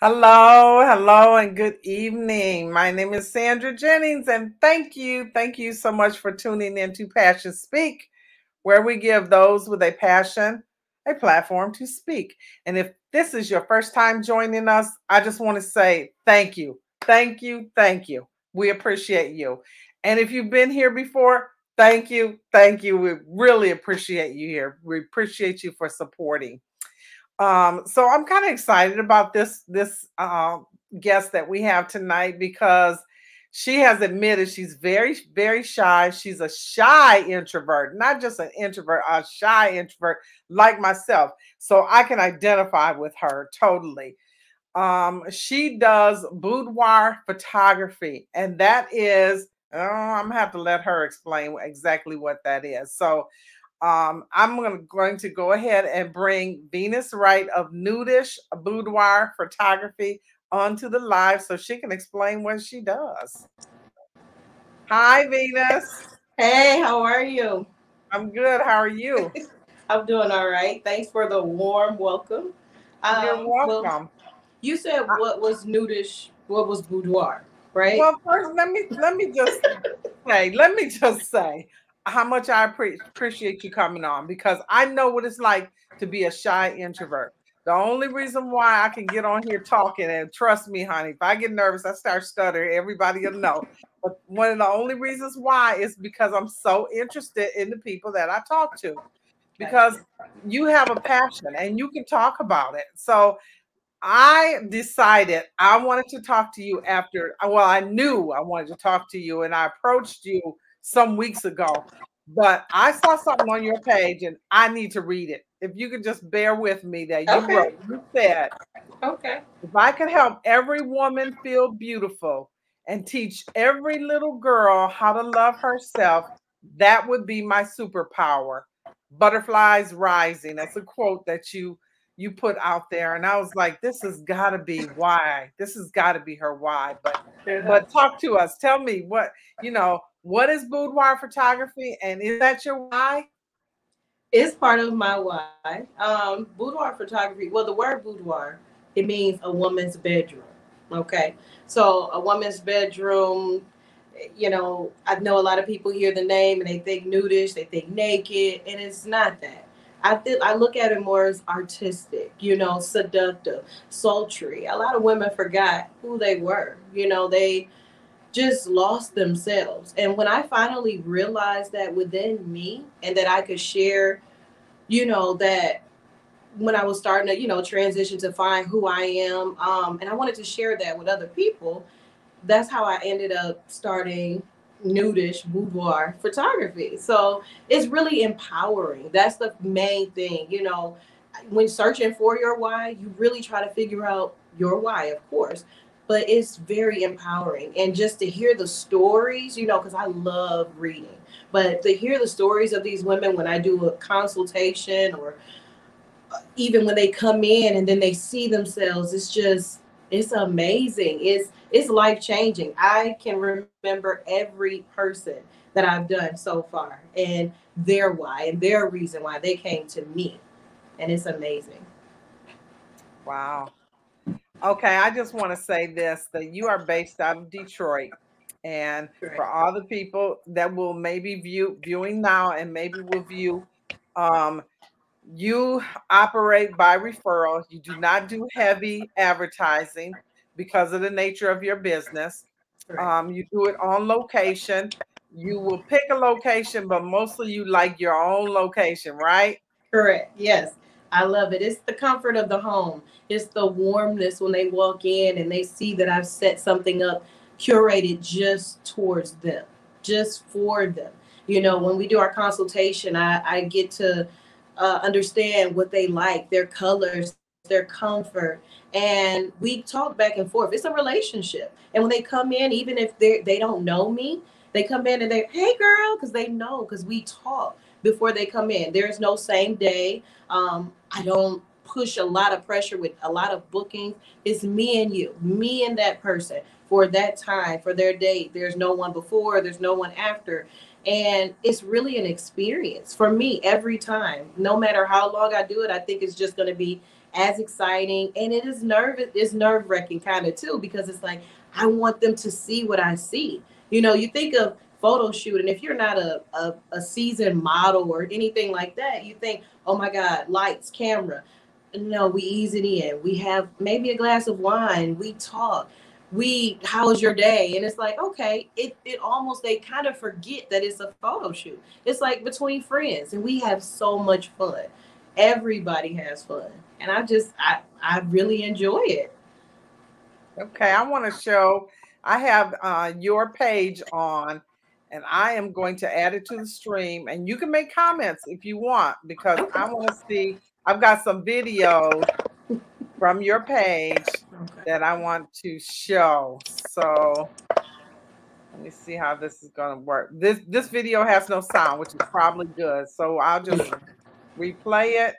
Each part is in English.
Hello, hello, and good evening. My name is Sandra Jennings, and thank you so much for tuning in to Passion Speak, where we give those with a passion a platform to speak. And if this is your first time joining us, I just want to say thank you, thank you, thank you. We appreciate you. And if you've been here before, thank you, thank you. We really appreciate you here. We appreciate you for supporting. So I'm kind of excited about this guest that we have tonight because she has admitted she's very shy. She's a shy introvert, not just an introvert, a shy introvert like myself. So I can identify with her totally. She does boudoir photography, and that is, I'm gonna have to let her explain exactly what that is. So going to go ahead and bring Venus Wright of Nude-ish Boudoir Photography onto the live so she can explain what she does. Hi, Venus. Hey, how are you? I'm good. How are you? I'm doing all right. Thanks for the warm welcome. You're Well, welcome. you said Uh, what was nudish, what was boudoir, right? well, first, let me just say how much I appreciate you coming on because I know what it's like to be a shy introvert. The only reason why I can get on here talking, and trust me, honey, if I get nervous, I start stuttering. Everybody will know. But one of the only reasons why is because I'm so interested in the people that I talk to because you have a passion and you can talk about it. So I decided I wanted to talk to you after, well, I knew I wanted to talk to you and I approached you some weeks ago, but I saw something on your page and I need to read it. If you could just bear with me that Okay. you said, Okay. if I could help every woman feel beautiful and teach every little girl how to love herself, that would be my superpower. Butterflies rising. That's a quote that you put out there. And I was like, this has got to be why. This has got to be her why. But Yeah. talk to us. Tell me what is boudoir photography and is that your why? It's part of my why. Boudoir photography. Well, the word boudoir, it means a woman's bedroom. Okay, so a woman's bedroom. I know a lot of people hear the name and they think nudish, they think naked, and it's not that. I look at it more as artistic, seductive, sultry. A lot of women forgot who they were. They just lost themselves. And when I finally realized that within me and that I could share, that when I was starting to, transition to find who I am, and I wanted to share that with other people, that's how I ended up starting Nude-ish Boudoir Photography. So it's really empowering. That's the main thing. When searching for your why, you really try to figure out your why, of course. But it's very empowering. And just to hear the stories, because I love reading, but to hear the stories of these women when I do a consultation or even when they come in and then they see themselves, it's amazing. It's life changing. I can remember every person that I've done so far and their why and their reason why they came to me, and it's amazing. Wow. Okay, I just want to say this that you are based out of Detroit. And Correct. for all the people that will maybe viewing now and maybe will view, um, you operate by referral. You do not do heavy advertising because of the nature of your business. Correct. You do it on location. You will pick a location, but mostly you like your own location, right? Correct. Yes. I love it. It's the comfort of the home. It's the warmness when they walk in and they see that I've set something up curated just towards them, just for them. When we do our consultation, I get to understand what they like, their colors, their comfort, and we talk back and forth. It's a relationship. And when they come in, even if they don't know me, they come in and they, hey girl, because they know, because we talk before they come in. There's no same day. I don't push a lot of pressure with a lot of bookings. It's me and you, me and that person for that time, for their date. There's no one before, there's no one after. And it's really an experience for me every time. No matter how long I do it, I think it's just going to be as exciting, and it's nerve-wracking kind of too, because it's like I want them to see what I see. You think of photo shoot, and if you're not a seasoned model or anything like that, you think, oh my God, lights, camera. No, we ease it in. We have maybe a glass of wine. We talk. How was your day? And it's like, okay, it almost, they kind of forget that it's a photo shoot. It's like between friends, and we have so much fun. Everybody has fun, and I really enjoy it. Okay, I want to show, I have your page on, and I am going to add it to the stream. And you can make comments if you want, because Okay. I want to see, I've got some videos from your page Okay. that I want to show. So let me see how this is going to work. This video has no sound, which is probably good. So I'll just replay it.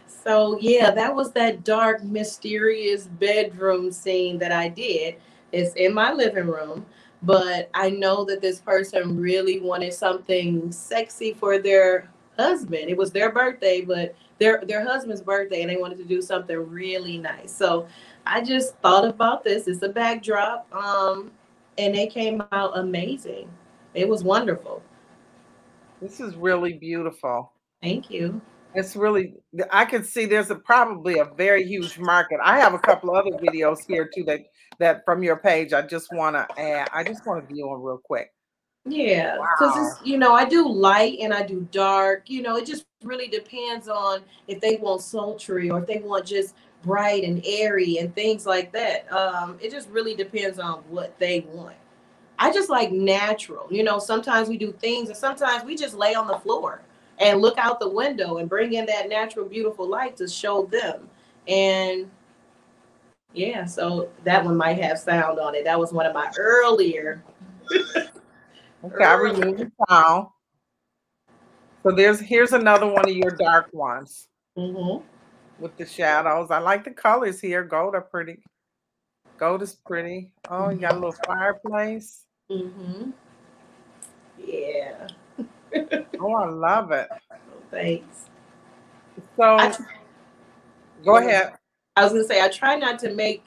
So yeah, that was that dark, mysterious bedroom scene that I did. It's in my living room, but I know that this person really wanted something sexy for their husband. It was their birthday, but their husband's birthday, and they wanted to do something really nice. So I just thought about this. It's a backdrop, and they came out amazing. It was wonderful. This is really beautiful. Thank you. It's really, I can see there's probably a very huge market. I have a couple other videos here too that from your page. I just want to add. I just want to view them real quick. Yeah, because Wow. I do light and I do dark. It just really depends on if they want sultry or if they want just bright and airy and things like that. It just really depends on what they want. I just like natural. Sometimes we do things, and sometimes we just lay on the floor and look out the window and bring in that natural, beautiful light to show them. And yeah, so that one might have sound on it. That was one of my earlier. Okay, I removed earlier. the sound. So here's another one of your dark ones Hmm. with the shadows. I like the colors here. Gold are pretty. Gold is pretty. Oh, you got a little fireplace. Hmm. Yeah. Oh, I love it. Thanks. I So tr- go Go ahead. ahead. I was gonna say I try not to make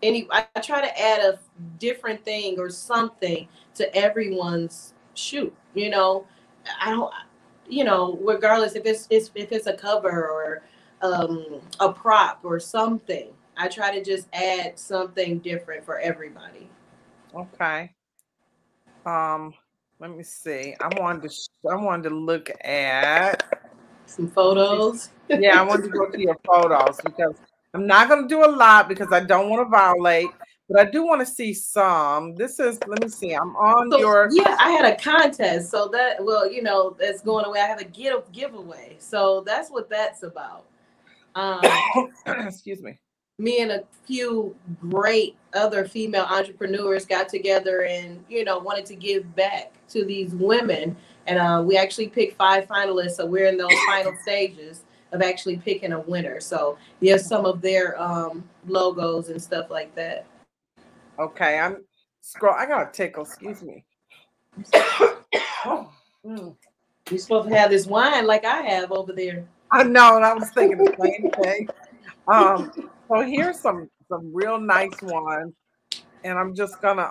any. I try to add a different thing or something to everyone's shoot. I don't. Regardless if it's a cover or a prop or something. I try to just add something different for everybody. Okay. Um, let me see. I wanted to look at. Some Let me photos. Yeah, I wanted to go to your photos because I'm not going to do a lot because I don't want to violate, but I do want to see some. Let me see, I'm on So your, yeah, I had a contest. So that, well, that's going away. I have a giveaway. So that's what that's about. Um, excuse me. Me and a few great other female entrepreneurs got together and wanted to give back to these women. And we actually picked 5 finalists. So we're in those final stages of actually picking a winner. So there's some of their logos and stuff like that. Okay, I got a tickle, excuse me. Oh, mm. You're supposed to have this wine like I have over there. I know, and I was thinking the same thing. Um, so here's some real nice ones, and I'm just gonna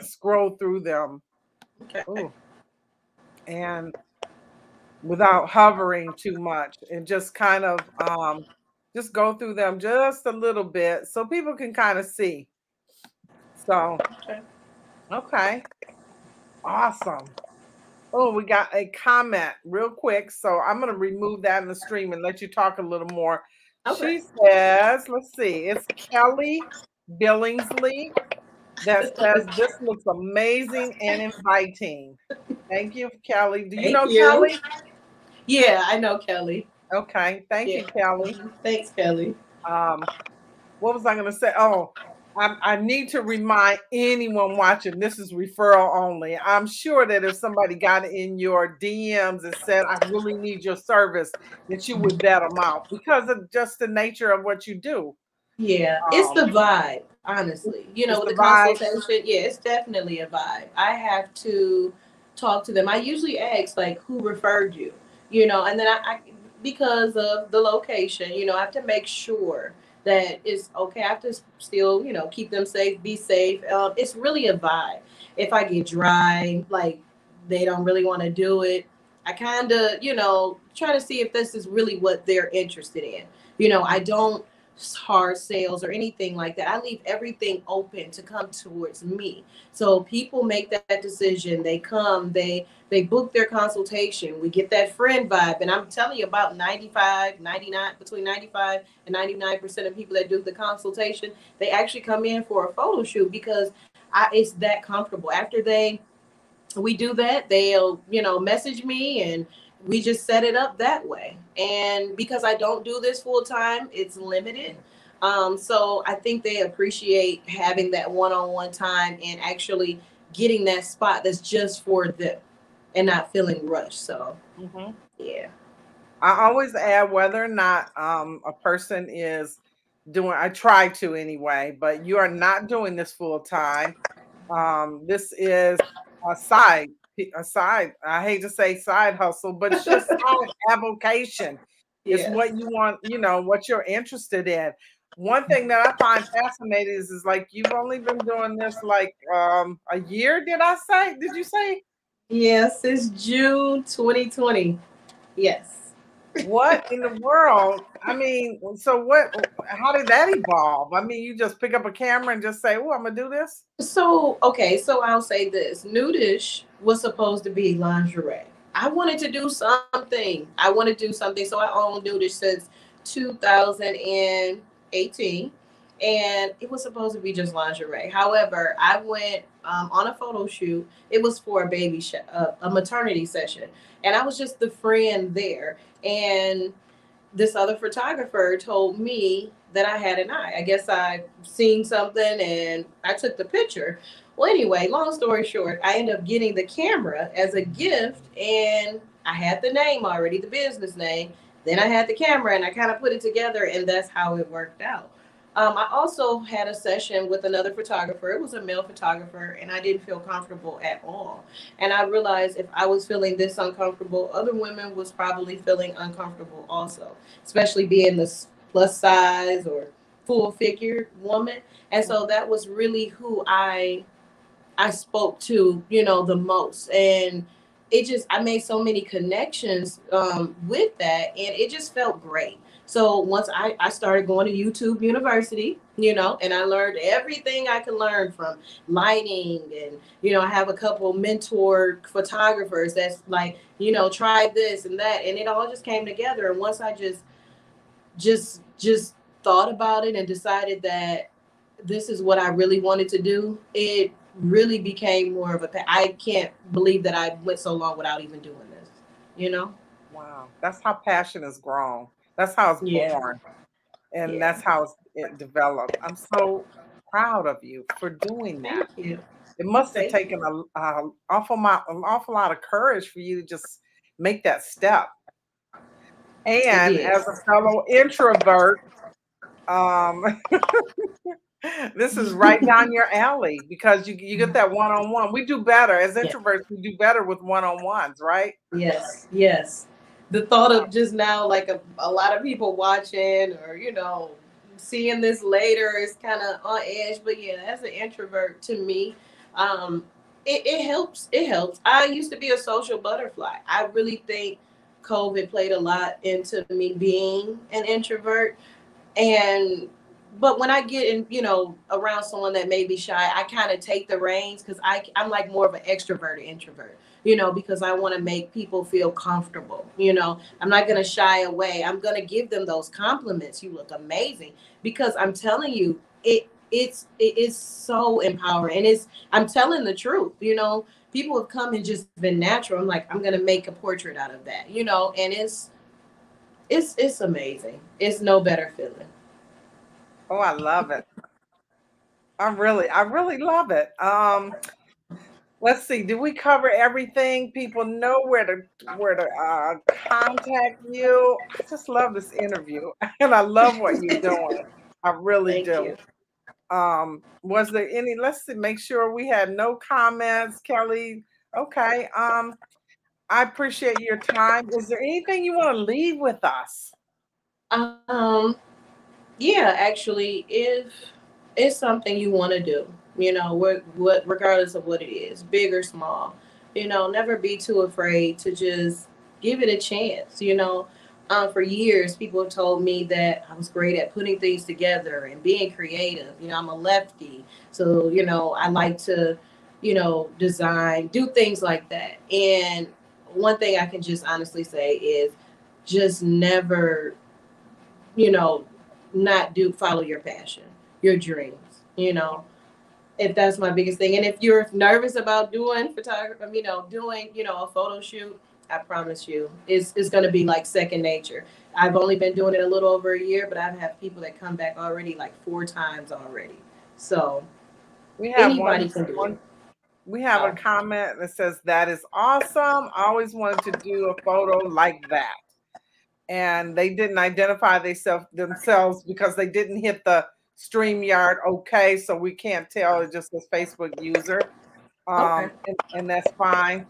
scroll through them. Okay. Ooh, and without hovering too much and just kind of just go through them just a little bit so people can kind of see. So, Okay. okay, awesome. Oh, we got a comment real quick. So I'm going to remove that in the stream and let you talk a little more. Okay. She says, let's see, it's Kelly Billingsley that says, this looks amazing and inviting. Thank you, Kelly. Do you Thank know you. Kelly? Yeah, I know Kelly. Okay, thank Yeah. you, Kelly. Mhm. Thanks, Kelly. Um, what was I going to say? Oh, I need to remind anyone watching this is referral only. I'm sure that if somebody got in your DMs and said, I really need your service, that you would vet them out because of just the nature of what you do. Yeah, it's Um, the vibe, honestly. it's With the the vibe. consultation, yeah, it's definitely a vibe. I have to talk to them. I usually ask, like, who referred you? And then because of the location. You know, I have to make sure that it's okay. I have to still, you know, keep them safe, be safe. It's really a vibe. If I get dry, like they don't really want to do it, I kind of, you know, try to see if this is really what they're interested in. You know, I don't hard sales or anything like that. I leave everything open to come towards me. So people make that decision. They come, they book their consultation. We get that friend vibe. And I'm telling you, about 95, 99, between 95 and 99% of people that do the consultation, they actually come in for a photo shoot because it's that comfortable. After we do that, they'll, you know, message me and we just set it up that way. And because I don't do this full time, it's limited. So I think they appreciate having that one-on-one time and actually getting that spot that's just for them and not feeling rushed. So Mhm. yeah. I always add whether or not a person is doing, I try to anyway, but you are not doing this full time. This is a side, I hate to say side hustle, but it's just side avocation. It's Yes. what you want, you know, what you're interested in. One thing that I find fascinating is like you've only been doing this like a year, did I say? Did you say? Yes, it's June 2020. Yes. What in the world? I mean, so what, how did that evolve? I mean, you just pick up a camera and just say, "Oh, I'm gonna do this." So, okay, so I'll say this. Nudish was supposed to be lingerie. I wanted to do something. I want to do something. So I owned Nudish since 2018. And it was supposed to be just lingerie. However, I went on a photo shoot. It was for a a maternity session. And I was just the friend there. And this other photographer told me that I had an eye. I guess I seen something and I took the picture. Well, anyway, long story short, I ended up getting the camera as a gift and I had the name already, the business name. Then I had the camera and I kind of put it together and that's how it worked out. I also had a session with another photographer. It was a male photographer, and I didn't feel comfortable at all. And I realized if I was feeling this uncomfortable, other women was probably feeling uncomfortable also, especially being this plus size or full figured woman. And so that was really who I spoke to, you know, the most. And it just, I made so many connections with that, and it just felt great. So once I started going to YouTube University, you know, and I learned everything I could learn from lighting. And, you know, I have a couple mentor photographers that's like, you know, try this and that. And it all just came together. And once I just thought about it and decided that this is what I really wanted to do, it really became more of a. I can't believe that I went so long without even doing this. You know? Wow, that's how passion is grown. That's how it's Yeah. born, and Yeah. that's how it developed. I'm so proud of you for doing that. Thank you. It must have Thank taken you. an awful lot of courage for you to just make that step. It And did. as a fellow introvert, um, this is right down your alley because you get that one on one. We do better as Yeah. introverts. We do better with one on ones, right? Yes. Yes. The thought of just now, like a lot of people watching or, you know, seeing this later is kind of on edge. But yeah, as an introvert to me, um, it helps. It helps. I used to be a social butterfly. I really think COVID played a lot into me being an introvert. And but when I get in, you know, around someone that may be shy, I kind of take the reins because I'm like more of an extroverted introvert, you know, because I want to make people feel comfortable. You know, I'm not gonna shy away. I'm gonna give them those compliments. You look amazing, because I'm telling you, it is so empowering, and it's I'm telling the truth. You know, people have come and just been natural. I'm like, I'm gonna make a portrait out of that. You know, and it's amazing. It's no better feeling. Oh, I love it. I really love it. Let's see. Did we cover everything? People know where to contact you. I just love this interview, and I love what you're doing. I really Thank do. you. Was there any? Let's see. Make sure we had no comments, Kelly. Okay. I appreciate your time. Is there anything you want to leave with us? Um, yeah, actually, if it's something you want to do, what, regardless of what it is, big or small, never be too afraid to just give it a chance. For years, people have told me that I was great at putting things together and being creative. I'm a lefty, so I like to, design, do things like that. And one thing I can just honestly say is just never, you know, not do follow your passion, your dreams, if that's my biggest thing. And if you're nervous about doing photography, doing, a photo shoot, I promise you, it's going to be like second nature. I've only been doing it a little over a year, but I've had people that come back already like 4 times already. So We have anybody can do it. we have a Oh, comment that says that is awesome. I always wanted to do a photo like that. And they didn't identify themselves because they didn't hit the StreamYard okay, so we can't tell. It just says Facebook user. okay. And that's fine.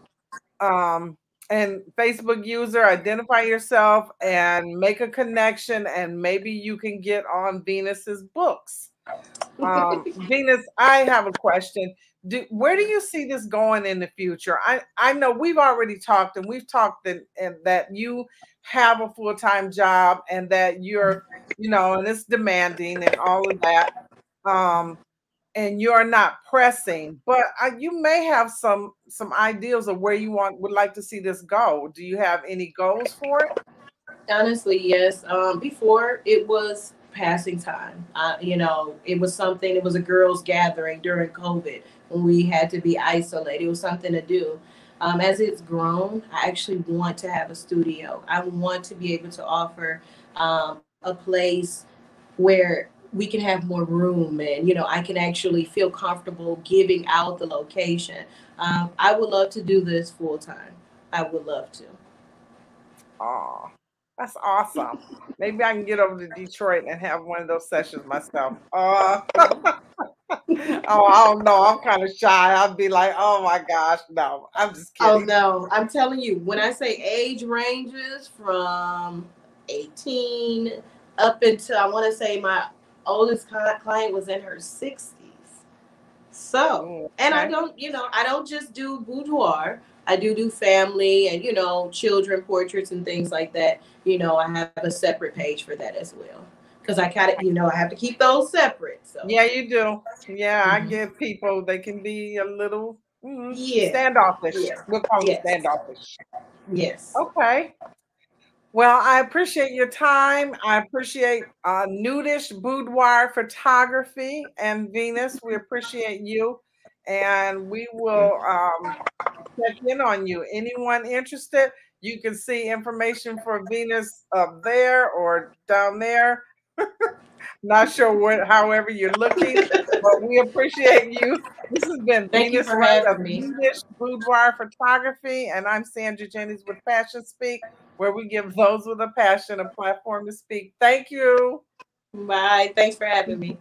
Um, and Facebook user, identify yourself and make a connection, and maybe you can get on Venus's books. Venus, I have a question. Where do you see this going in the future? I know we've already talked, and we've talked and that you have a full-time job and that you're, and it's demanding and all of that. Um, and you're not pressing, but you may have some ideas of where you would like to see this go. Do you have any goals for it? Honestly, yes. Before it was passing time. It was something. It was a girls' gathering during COVID when we had to be isolated. It was something to do. As it's grown, I actually want to have a studio. I want to be able to offer a place where we can have more room, and I can actually feel comfortable giving out the location. I would love to do this full time. I would love to. Oh, that's awesome. Maybe I can get over to Detroit and have one of those sessions myself. Oh, I don't know. I'm kind of shy. I'd be like, oh my gosh, no. I'm just Oh kidding. no, I'm telling you, when I say age ranges from 18 up until, I want to say my oldest client was in her 60s. So, and I Okay. don't, I don't just do boudoir. I do family and, children portraits and things like that. I have a separate page for that as well. Because I kind of, I have to keep those separate. So, Yeah, you do. Yeah, I mhm. get people. They can be a little Yeah, standoffish. yeah, We'll call them yes, standoffish. yes. Okay. Well, I appreciate your time. I appreciate Nude-ish Boudoir Photography and Venus. We appreciate you, and we will check in on you. Anyone interested, you can see information for Venus up there or down there. Not sure what, however you're looking, but we appreciate you. This has been Thank you Venus for Wright of having me. Nude-ish Boudoir Photography, and I'm Sandra Jennings with Passion Speak, where we give those with a passion a platform to speak. Thank you. Bye. Thanks for having me.